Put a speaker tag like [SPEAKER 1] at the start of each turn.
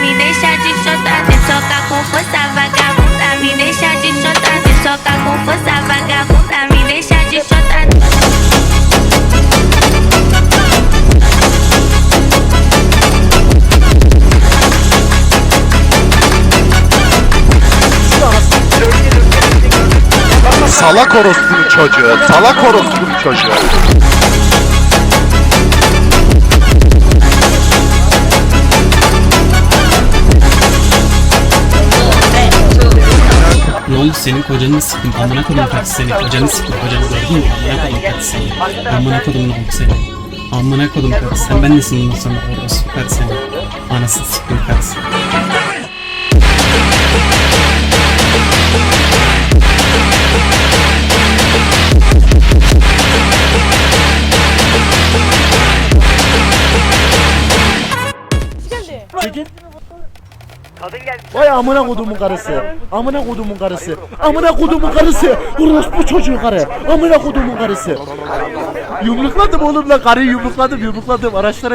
[SPEAKER 1] me deixa de chotar, vem socar com força, vagabunda. Me deixa de chotar, vem socar com força, vagabunda. Me deixa de chotar.
[SPEAKER 2] Salak orospunun çocuğu, salak orospunun çocuğu.
[SPEAKER 3] Ne oldu senin kocanı sıktım, amına kodum kaç seni, kocanı sıktım, kocanı gördün mü, amına kodum kaç seni, amına kodum oldu seni, amına kodum kaç sen, ben nesin bundan sonra orası kaç seni, anasını sıktım kaç seni.
[SPEAKER 4] Çekil. Vay amına kodumun karısı. Amına kodumun karısı. Amına kodumun karısı. Orospu çocuğu karı. Amına kodumun karısı. Yumrukladım oğlum lan, karıyı yumrukladım. Araçlara